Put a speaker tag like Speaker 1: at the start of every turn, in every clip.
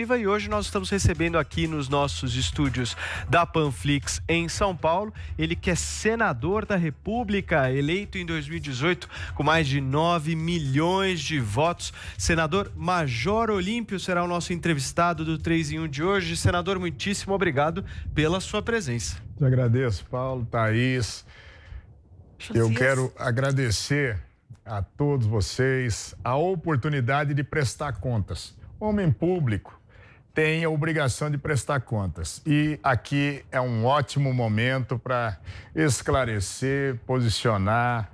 Speaker 1: E hoje nós estamos recebendo aqui nos nossos estúdios da Panflix em São Paulo, ele que é senador da República, eleito em 2018 com mais de 9 milhões de votos. Senador Major Olímpio será o nosso entrevistado do 3 em 1 de hoje. Senador, muitíssimo obrigado pela sua presença.
Speaker 2: Eu agradeço, Paulo, Thaís. Eu quero agradecer a todos vocês a oportunidade de prestar contas. Homem público tem a obrigação de prestar contas. E aqui é um ótimo momento para esclarecer, posicionar,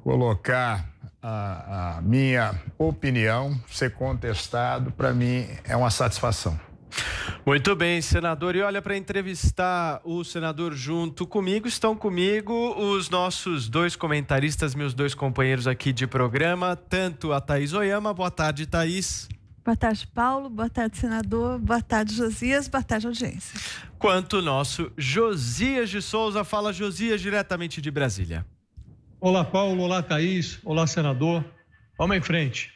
Speaker 2: colocar a minha opinião, ser contestado. Para mim é uma satisfação.
Speaker 1: Muito bem, senador. E olha, para entrevistar o senador junto comigo, estão comigo os nossos dois comentaristas, meus dois companheiros aqui de programa, tanto a Thaís Oyama. Boa tarde, Thaís.
Speaker 3: Boa tarde, Paulo. Boa tarde, senador. Boa tarde, Josias. Boa tarde, audiência.
Speaker 1: Quanto o nosso Josias de Souza. Fala, Josias, diretamente de Brasília.
Speaker 4: Olá, Paulo. Olá, Thaís. Olá, senador. Vamos em frente.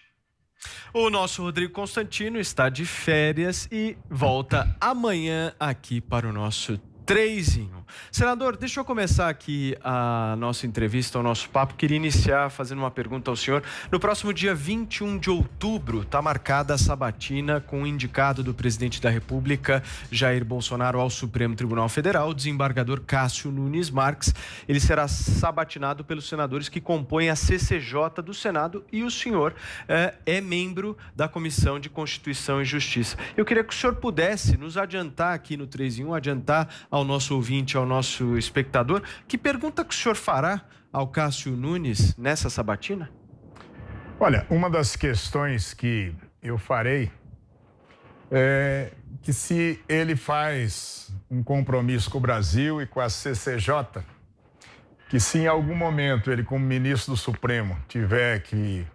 Speaker 1: O nosso Rodrigo Constantino está de férias e volta amanhã aqui para o nosso 3 em 1. Senador, deixa eu começar aqui a nossa entrevista, o nosso papo. Queria iniciar fazendo uma pergunta ao senhor. No próximo dia 21 de outubro, está marcada a sabatina com o indicado do presidente da República, Jair Bolsonaro, ao Supremo Tribunal Federal, o desembargador Cássio Nunes Marques. Ele será sabatinado pelos senadores que compõem a CCJ do Senado e o senhor é membro da Comissão de Constituição e Justiça. Eu queria que o senhor pudesse nos adiantar aqui no 3 em 1, adiantar ao nosso ouvinte, ao nosso espectador, que pergunta que o senhor fará ao Cássio Nunes nessa sabatina?
Speaker 2: Olha, uma das questões que eu farei é que se ele faz um compromisso com o Brasil e com a CCJ, que se em algum momento ele, como ministro do Supremo, tiver que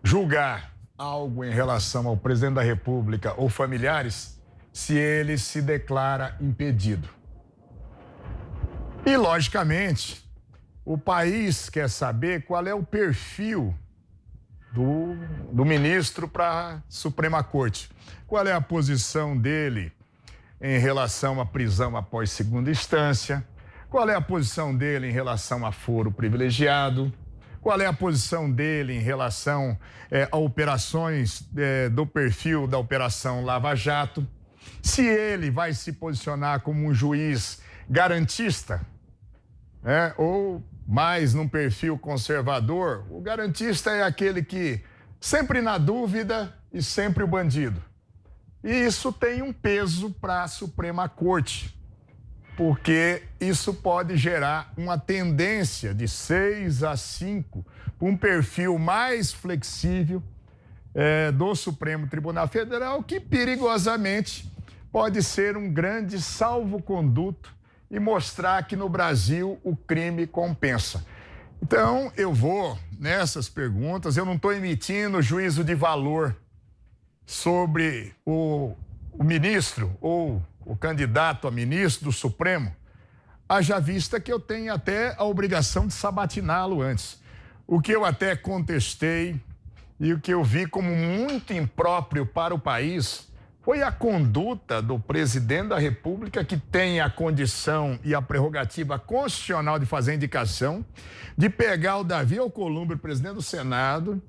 Speaker 2: julgar algo em relação ao presidente da República ou familiares, se ele se declara impedido. E, logicamente, o país quer saber qual é o perfil do ministro para a Suprema Corte. Qual é a posição dele em relação à prisão após segunda instância? Qual é a posição dele em relação a foro privilegiado? Qual é a posição dele em relação a operações do perfil da Operação Lava Jato? Se ele vai se posicionar como um juiz garantista, ou mais num perfil conservador. O garantista é aquele que sempre na dúvida e sempre o bandido. E isso tem um peso para a Suprema Corte, porque isso pode gerar uma tendência de 6 a 5, um perfil mais flexível do Supremo Tribunal Federal, que perigosamente pode ser um grande salvo-conduto e mostrar que no Brasil o crime compensa. Então, eu vou nessas perguntas, eu não estou emitindo juízo de valor sobre o ministro ou o candidato a ministro do Supremo, haja vista que eu tenho até a obrigação de sabatiná-lo antes. O que eu até contestei e o que eu vi como muito impróprio para o país foi a conduta do presidente da República, que tem a condição e a prerrogativa constitucional de fazer indicação, de pegar o Davi Alcolumbre, presidente do Senado,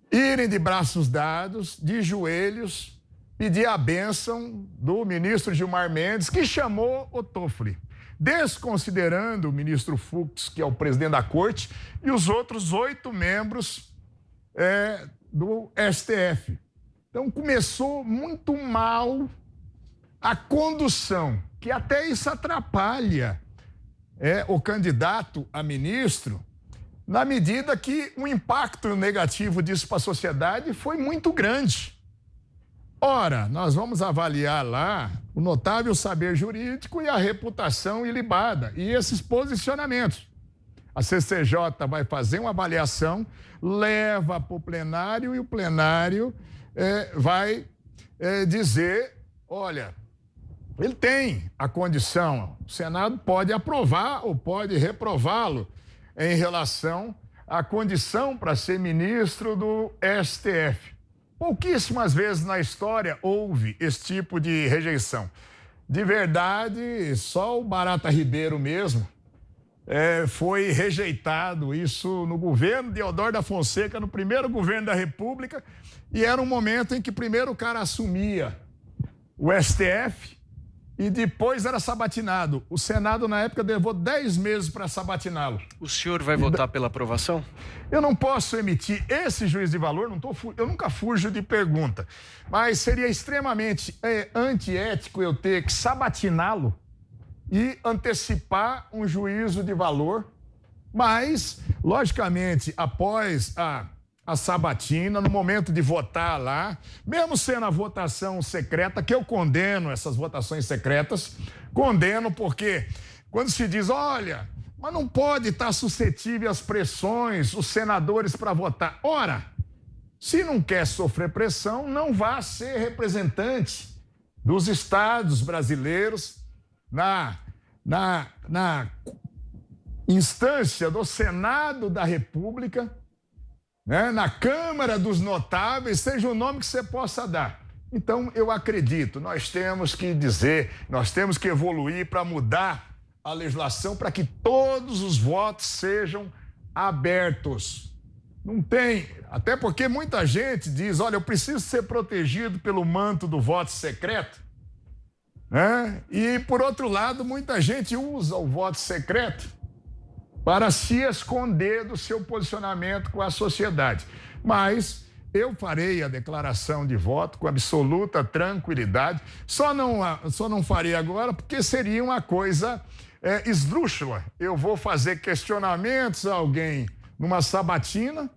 Speaker 2: irem de braços dados, de joelhos, pedir a bênção do ministro Gilmar Mendes, que chamou o Toffoli, desconsiderando o ministro Fux, que é o presidente da Corte, e os outros 8 membros do STF. Então, começou muito mal a condução, que até isso atrapalha o candidato a ministro, na medida que o impacto negativo disso para a sociedade foi muito grande. Ora, nós vamos avaliar lá o notável saber jurídico e a reputação ilibada, e esses posicionamentos. A CCJ vai fazer uma avaliação, leva para o plenário e o plenário vai dizer, olha, ele tem a condição, o Senado pode aprovar ou pode reprová-lo em relação à condição para ser ministro do STF. Pouquíssimas vezes na história houve esse tipo de rejeição. De verdade, só o Barata Ribeiro mesmo foi rejeitado isso no governo de Eudório da Fonseca, no primeiro governo da República, e era um momento em que primeiro o cara assumia o STF e depois era sabatinado. O Senado, na época, levou 10 meses para sabatiná-lo.
Speaker 1: O senhor vai votar pela aprovação?
Speaker 2: Eu não posso emitir esse juízo de valor, eu nunca fujo de pergunta, mas seria extremamente antiético eu ter que sabatiná-lo e antecipar um juízo de valor, mas, logicamente, após a sabatina, no momento de votar lá, mesmo sendo a votação secreta, que eu condeno essas votações secretas, condeno porque quando se diz, olha, mas não pode estar suscetível às pressões, os senadores para votar. Ora, se não quer sofrer pressão, não vá ser representante dos estados brasileiros na instância do Senado da República, né, na Câmara dos Notáveis, seja o nome que você possa dar. Então, eu acredito, nós temos que dizer, nós temos que evoluir para mudar a legislação para que todos os votos sejam abertos. Não tem, até porque muita gente diz, olha, eu preciso ser protegido pelo manto do voto secreto, né? E, por outro lado, muita gente usa o voto secreto para se esconder do seu posicionamento com a sociedade. Mas eu farei a declaração de voto com absoluta tranquilidade. Só não farei agora porque seria uma coisa esdrúxula. Eu vou fazer questionamentos a alguém numa sabatina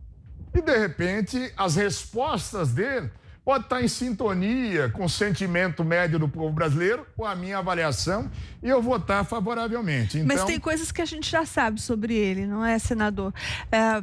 Speaker 2: e, de repente, as respostas dele podem estar em sintonia com o sentimento médio do povo brasileiro, com a minha avaliação, e eu votar favoravelmente. Então...
Speaker 3: Mas tem coisas que a gente já sabe sobre ele, não é, senador?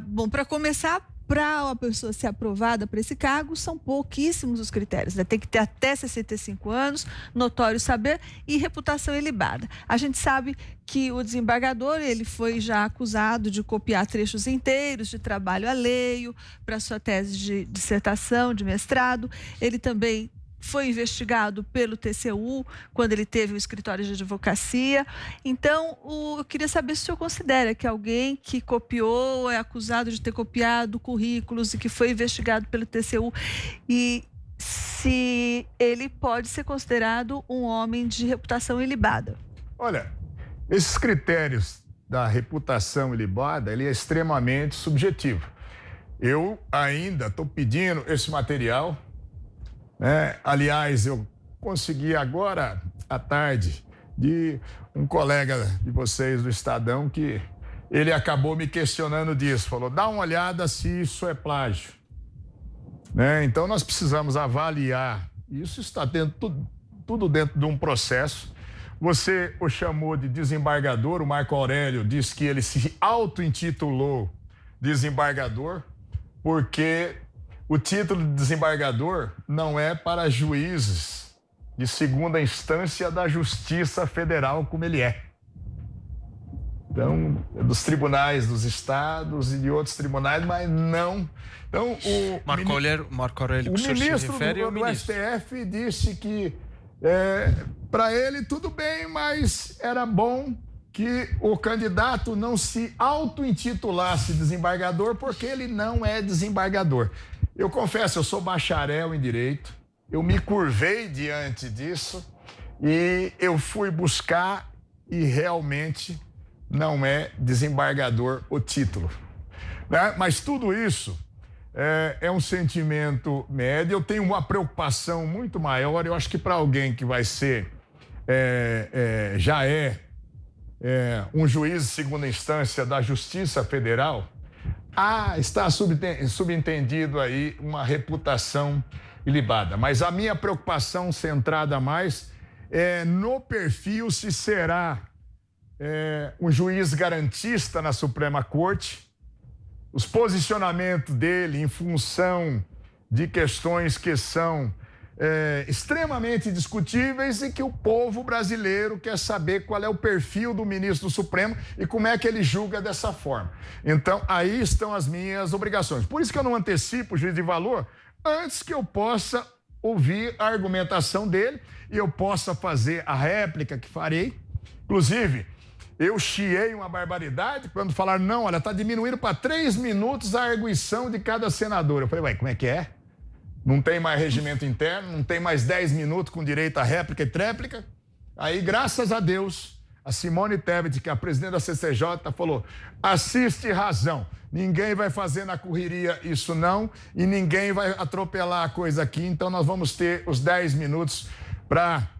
Speaker 3: Bom, para começar, para uma pessoa ser aprovada para esse cargo, são pouquíssimos os critérios, né? Tem que ter até 65 anos, notório saber e reputação ilibada. A gente sabe que o desembargador, ele foi já acusado de copiar trechos inteiros de trabalho alheio para sua tese de dissertação, de mestrado. Ele também foi investigado pelo TCU, quando ele teve o escritório de advocacia. Então, eu queria saber se o senhor considera que alguém que copiou, é acusado de ter copiado currículos e que foi investigado pelo TCU, e se ele pode ser considerado um homem de reputação ilibada.
Speaker 2: Olha, esses critérios da reputação ilibada, ele é extremamente subjetivo. Eu ainda estou pedindo esse material. Aliás, eu consegui agora à tarde de um colega de vocês do Estadão que ele acabou me questionando disso, falou, dá uma olhada se isso é plágio. Então nós precisamos avaliar, isso está tudo dentro de um processo. Você o chamou de desembargador, o Marco Aurélio disse que ele se auto-intitulou desembargador porque o título de desembargador não é para juízes de segunda instância da Justiça Federal, como ele é. Então, dos tribunais dos estados e de outros tribunais, mas não. Então, o
Speaker 1: Marco Aurélio, que o
Speaker 2: ministro
Speaker 1: do
Speaker 2: STF disse que para ele tudo bem, mas era bom que o candidato não se auto-intitulasse desembargador, porque ele não é desembargador. Eu confesso, eu sou bacharel em Direito, eu me curvei diante disso e eu fui buscar e realmente não é desembargador o título. Né? Mas tudo isso é um sentimento médio, eu tenho uma preocupação muito maior, eu acho que para alguém que vai ser, já é um juiz de segunda instância da Justiça Federal, está subentendido aí uma reputação ilibada. Mas a minha preocupação centrada mais é no perfil se será um juiz garantista na Suprema Corte, os posicionamentos dele em função de questões que são extremamente discutíveis e que o povo brasileiro quer saber qual é o perfil do ministro do Supremo e como é que ele julga dessa forma. Então, aí estão as minhas obrigações. Por isso que eu não antecipo o juízo de valor antes que eu possa ouvir a argumentação dele e eu possa fazer a réplica que farei. Inclusive, eu chiei uma barbaridade quando falaram, não, olha, está diminuindo para 3 minutos a arguição de cada senador. Eu falei, ué, como é que é? Não tem mais regimento interno, não tem mais 10 minutos com direito a réplica e tréplica. Aí, graças a Deus, a Simone Tebet, que é a presidente da CCJ, falou, assiste razão. Ninguém vai fazer na correria isso não e ninguém vai atropelar a coisa aqui. Então, nós vamos ter os 10 minutos para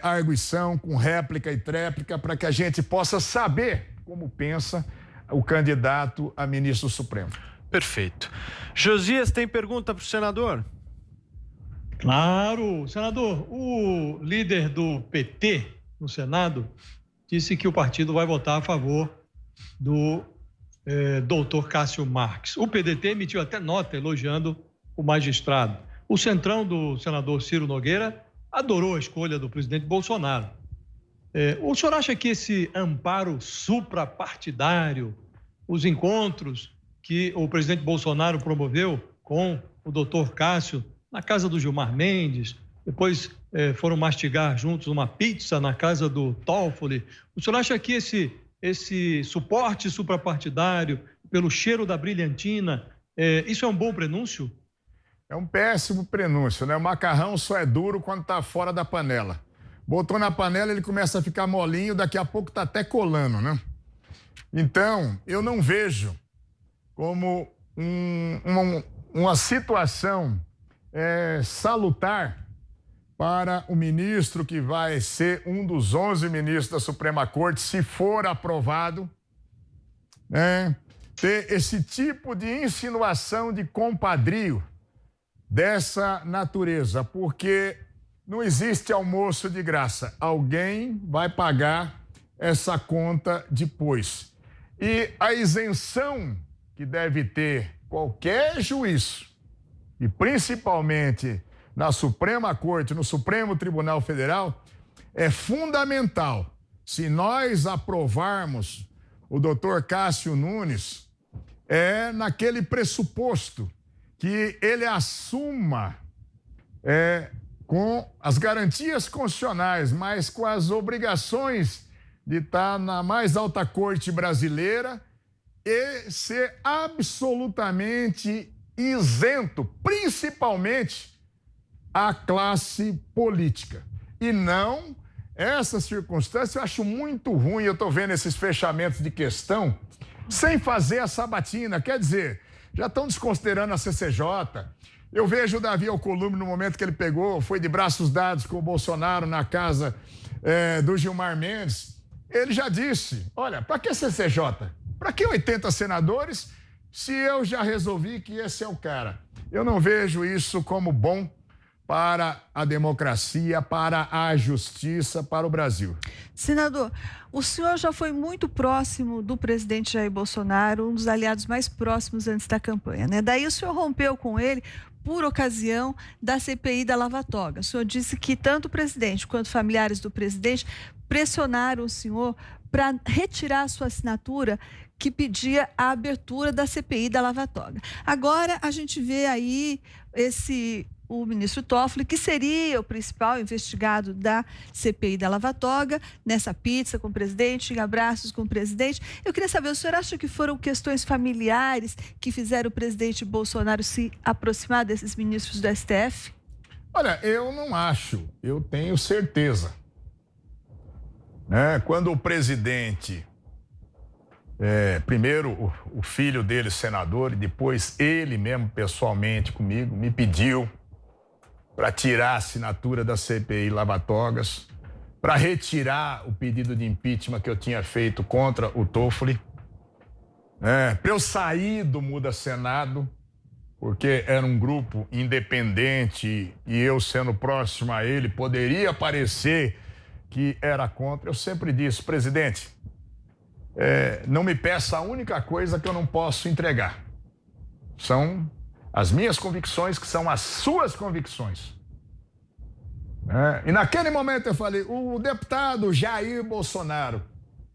Speaker 2: arguição com réplica e tréplica para que a gente possa saber como pensa o candidato a ministro supremo.
Speaker 1: Perfeito. Josias, tem pergunta para o senador?
Speaker 4: Claro, senador. O líder do PT no Senado disse que o partido vai votar a favor do doutor Cássio Marques. O PDT emitiu até nota elogiando o magistrado. O centrão do senador Ciro Nogueira adorou a escolha do presidente Bolsonaro. O senhor acha que esse amparo suprapartidário, os encontros que o presidente Bolsonaro promoveu com o doutor Cássio na casa do Gilmar Mendes, depois foram mastigar juntos uma pizza na casa do Toffoli, o senhor acha que esse suporte suprapartidário, pelo cheiro da brilhantina, isso é um bom prenúncio?
Speaker 2: É um péssimo prenúncio, né? O macarrão só é duro quando está fora da panela. Botou na panela, ele começa a ficar molinho, daqui a pouco está até colando, né? Então, eu não vejo como uma situação salutar para o ministro que vai ser um dos 11 ministros da Suprema Corte, se for aprovado, né? Ter esse tipo de insinuação de compadrio dessa natureza, porque não existe almoço de graça. Alguém vai pagar essa conta depois. E a isenção que deve ter qualquer juiz, e principalmente na Suprema Corte, no Supremo Tribunal Federal, é fundamental. Se nós aprovarmos o doutor Cássio Nunes, é naquele pressuposto que ele assuma com as garantias constitucionais, mas com as obrigações de estar na mais alta corte brasileira e ser absolutamente isento, principalmente a classe política. E não, essa circunstância eu acho muito ruim, eu estou vendo esses fechamentos de questão sem fazer a sabatina, quer dizer, já estão desconsiderando a CCJ. Eu vejo o Davi Alcolumbre no momento que ele pegou, foi de braços dados com o Bolsonaro na casa do Gilmar Mendes. Ele já disse, olha, para que CCJ? Para que 80 senadores se eu já resolvi que esse é o cara? Eu não vejo isso como bom para a democracia, para a justiça, para o Brasil.
Speaker 3: Senador, o senhor já foi muito próximo do presidente Jair Bolsonaro, um dos aliados mais próximos antes da campanha, né? Daí o senhor rompeu com ele por ocasião da CPI da Lava Toga. O senhor disse que tanto o presidente quanto familiares do presidente pressionaram o senhor para retirar a sua assinatura que pedia a abertura da CPI da Lava Toga. Agora a gente vê aí o ministro Toffoli, que seria o principal investigado da CPI da Lava Toga, nessa pizza com o presidente, em abraços com o presidente. Eu queria saber, o senhor acha que foram questões familiares que fizeram o presidente Bolsonaro se aproximar desses ministros do STF?
Speaker 2: Olha, eu não acho, eu tenho certeza. Quando o presidente, primeiro o filho dele, senador, e depois ele mesmo pessoalmente comigo, me pediu para tirar a assinatura da CPI Lava Togas, para retirar o pedido de impeachment que eu tinha feito contra o Toffoli, para eu sair do Muda Senado, porque era um grupo independente e eu, sendo próximo a ele, poderia parecer que era contra. Eu sempre disse, presidente, não me peça a única coisa que eu não posso entregar. São as minhas convicções, que são as suas convicções. E naquele momento eu falei, o deputado Jair Bolsonaro,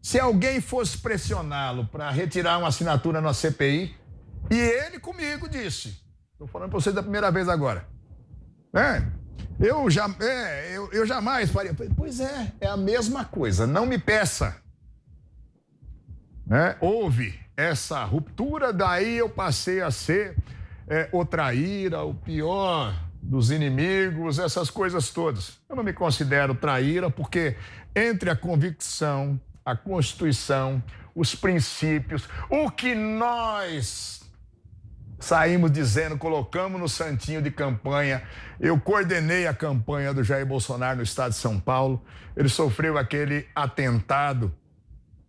Speaker 2: se alguém fosse pressioná-lo para retirar uma assinatura na CPI, e ele comigo disse, Estou falando para vocês da primeira vez agora. Eu jamais faria. Pois é a mesma coisa. Não me peça. Houve essa ruptura, daí eu passei a ser o traíra, o pior dos inimigos, essas coisas todas. Eu não me considero traíra porque entre a convicção, a Constituição, os princípios, o que nós saímos dizendo, colocamos no santinho de campanha. Eu coordenei a campanha do Jair Bolsonaro no estado de São Paulo. Ele sofreu aquele atentado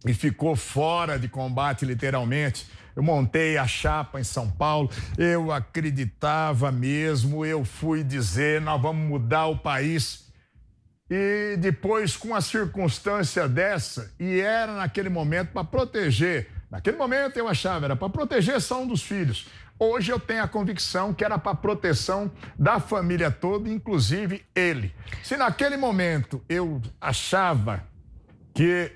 Speaker 2: e ficou fora de combate, literalmente. Eu montei a chapa em São Paulo, eu acreditava mesmo, eu fui dizer, nós vamos mudar o país. E depois, com a circunstância dessa, e era naquele momento para proteger, naquele momento eu achava, era para proteger só um dos filhos. Hoje eu tenho a convicção que era para proteção da família toda, inclusive ele. Se naquele momento eu achava que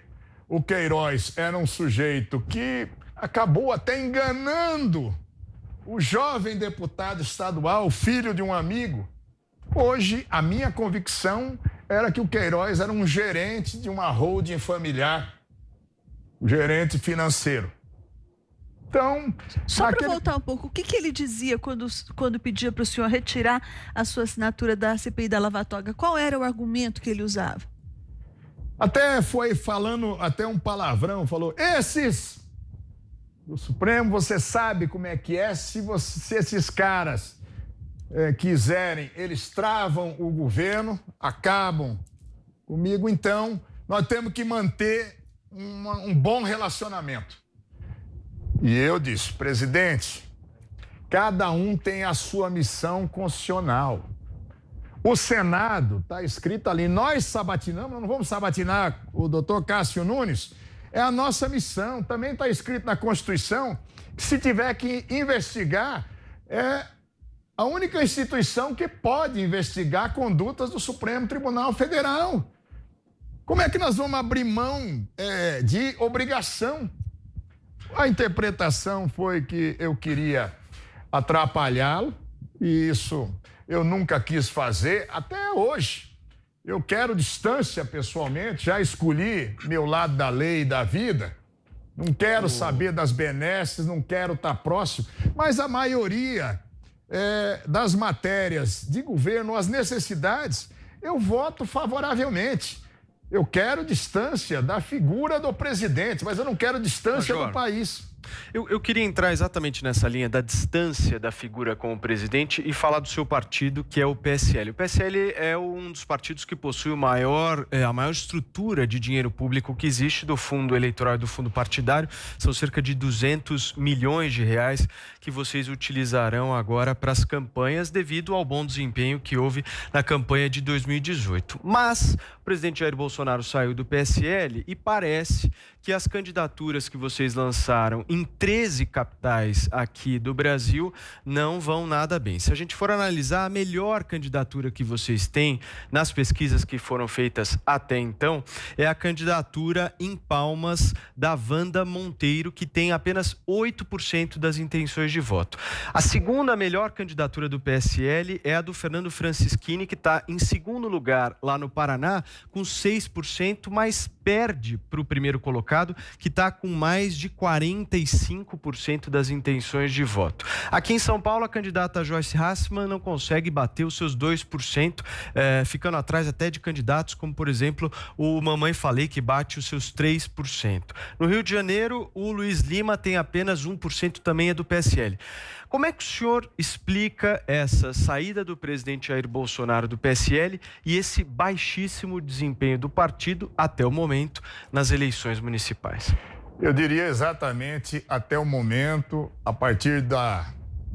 Speaker 2: o Queiroz era um sujeito que acabou até enganando o jovem deputado estadual, filho de um amigo, hoje a minha convicção era que o Queiroz era um gerente de uma holding familiar, um gerente financeiro. Então,
Speaker 3: só para voltar um pouco, o que ele dizia quando pedia para o senhor retirar a sua assinatura da CPI da Lava Toga? Qual era o argumento que ele usava?
Speaker 2: Até foi falando até um palavrão, falou, esses do Supremo, você sabe como é que é, se esses caras quiserem, eles travam o governo, acabam comigo, então nós temos que manter um bom relacionamento. E eu disse, presidente, cada um tem a sua missão constitucional. O Senado, está escrito ali, nós sabatinamos, nós não vamos sabatinar o doutor Cássio Nunes, é a nossa missão, também está escrito na Constituição, que se tiver que investigar, é a única instituição que pode investigar condutas do Supremo Tribunal Federal. Como é que nós vamos abrir mão de obrigação? A interpretação foi que eu queria atrapalhá-lo, e isso eu nunca quis fazer, até hoje. Eu quero distância pessoalmente, já escolhi meu lado da lei e da vida, não quero saber das benesses, não quero estar próximo, mas a maioria das matérias de governo, as necessidades, eu voto favoravelmente. Eu quero distância da figura do presidente, mas eu não quero distância do país.
Speaker 1: Eu queria entrar exatamente nessa linha da distância da figura com o presidente e falar do seu partido, que é o PSL. O PSL é um dos partidos que possui a maior estrutura de dinheiro público que existe do fundo eleitoral e do fundo partidário. São cerca de 200 milhões de reais que vocês utilizarão agora para as campanhas devido ao bom desempenho que houve na campanha de 2018. Mas o presidente Jair Bolsonaro saiu do PSL e parece que as candidaturas que vocês lançaram em 13 capitais aqui do Brasil não vão nada bem. Se a gente for analisar, a melhor candidatura que vocês têm nas pesquisas que foram feitas até então é a candidatura em Palmas da Wanda Monteiro, que tem apenas 8% das intenções de voto. A segunda melhor candidatura do PSL é a do Fernando Francischini, que está em segundo lugar lá no Paraná, com 6%, mas perde para o primeiro colocado, que está com mais de 45% das intenções de voto. Aqui em São Paulo, a candidata Joyce Hasselmann não consegue bater os seus 2%, ficando atrás até de candidatos como, por exemplo, o Mamãe Falei, que bate os seus 3%. No Rio de Janeiro, o Luiz Lima tem apenas 1%, também é do PSL. Como é que o senhor explica essa saída do presidente Jair Bolsonaro do PSL e esse baixíssimo desempenho do partido até o momento nas eleições municipais?
Speaker 2: Eu diria exatamente até o momento. A partir da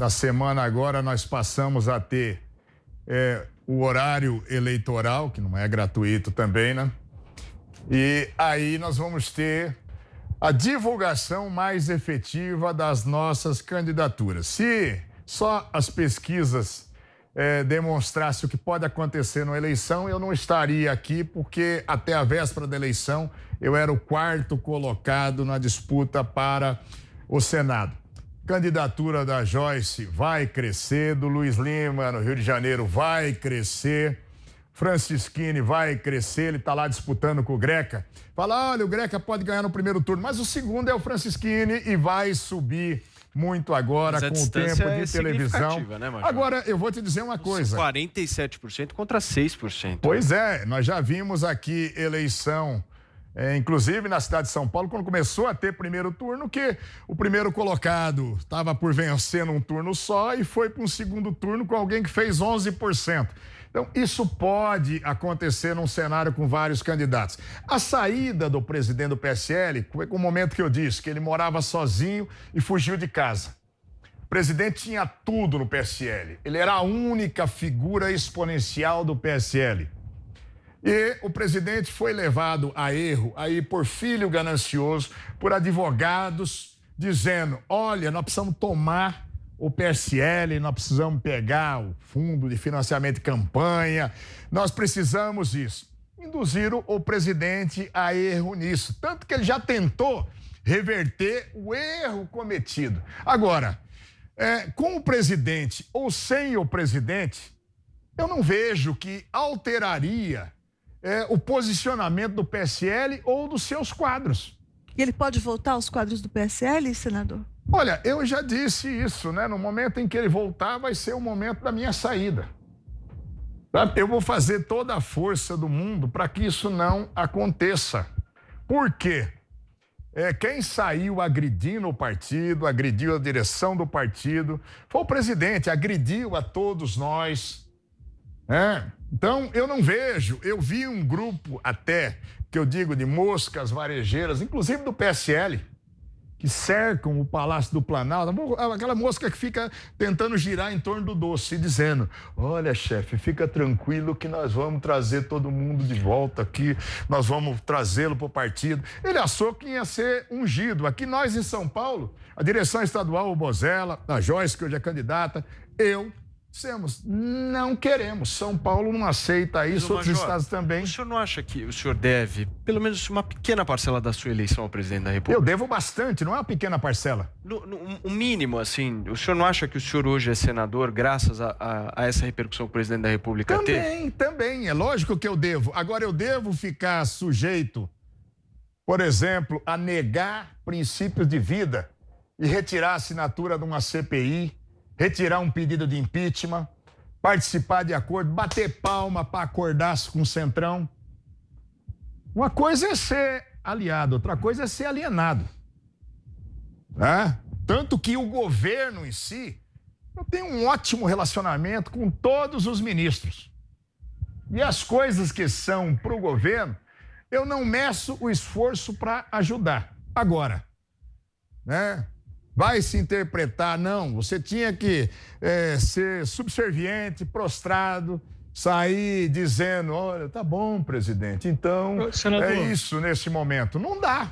Speaker 2: semana agora nós passamos a ter o horário eleitoral, que não é gratuito também, né? E aí nós vamos ter a divulgação mais efetiva das nossas candidaturas. Se só as pesquisas demonstrassem o que pode acontecer na eleição, eu não estaria aqui, porque até a véspera da eleição eu era o 4º colocado na disputa para o Senado. candidatura da Joyce vai crescer, do Luiz Lima, no Rio de Janeiro, vai crescer. Francisquini vai crescer, ele está lá disputando com o Greca. Fala, olha, o Greca pode ganhar no primeiro turno, mas o segundo é o Francisquini e vai subir muito agora com o tempo de televisão. Né, agora, eu vou te dizer uma coisa.
Speaker 1: 47% contra 6%.
Speaker 2: Pois é, nós já vimos aqui eleição, inclusive na cidade de São Paulo, quando começou a ter primeiro turno, que o primeiro colocado estava por vencer num turno só e foi para um segundo turno com alguém que fez 11%. Então, isso pode acontecer num cenário com vários candidatos. A saída do presidente do PSL foi com o momento que eu disse, que ele morava sozinho e fugiu de casa. O presidente tinha tudo no PSL. Ele era a única figura exponencial do PSL. E o presidente foi levado a erro aí por filho ganancioso, por advogados, dizendo, olha, nós precisamos tomar o PSL, nós precisamos pegar o fundo de financiamento de campanha, nós precisamos disso. Induziram o presidente a erro nisso, tanto que ele já tentou reverter o erro cometido. Agora, com o presidente ou sem o presidente, eu não vejo que alteraria o posicionamento do PSL ou dos seus quadros.
Speaker 3: E ele pode voltar aos quadros do PSL, senador?
Speaker 2: Olha, eu já disse isso, né? No momento em que ele voltar, vai ser o momento da minha saída. Eu vou fazer toda a força do mundo para que isso não aconteça. Por quê? Quem saiu agredindo o partido, agrediu a direção do partido, foi o presidente, agrediu a todos nós. Então, eu não vejo, eu vi um grupo até, que eu digo de moscas varejeiras, inclusive do PSL, que cercam o Palácio do Planalto, aquela mosca que fica tentando girar em torno do doce, dizendo, olha, chefe, fica tranquilo que nós vamos trazer todo mundo de volta aqui, nós vamos trazê-lo para o partido. Ele achou que ia ser ungido. Aqui nós em São Paulo, a direção estadual, o Bozella, a Joyce, que hoje é candidata, dissemos, não queremos. São Paulo não aceita isso, outros estados também.
Speaker 1: O senhor não acha que o senhor deve, pelo menos uma pequena parcela da sua eleição ao presidente da República?
Speaker 2: Eu devo bastante, não é uma pequena parcela.
Speaker 1: O mínimo, assim, o senhor não acha que o senhor hoje é senador graças a essa repercussão que o presidente da República teve?
Speaker 2: Também, é lógico que eu devo. Agora, eu devo ficar sujeito, por exemplo, a negar princípios de vida e retirar a assinatura de uma CPI, retirar um pedido de impeachment, participar de acordo, bater palma para acordar com o Centrão. Uma coisa é ser aliado, outra coisa é ser alienado. Tanto que o governo em si, eu tenho um ótimo relacionamento com todos os ministros. E as coisas que são para o governo, eu não meço o esforço para ajudar. Agora, vai se interpretar, não, você tinha que ser subserviente, prostrado, sair dizendo, olha, tá bom, presidente, então
Speaker 4: Senador,
Speaker 2: é isso nesse momento. Não dá.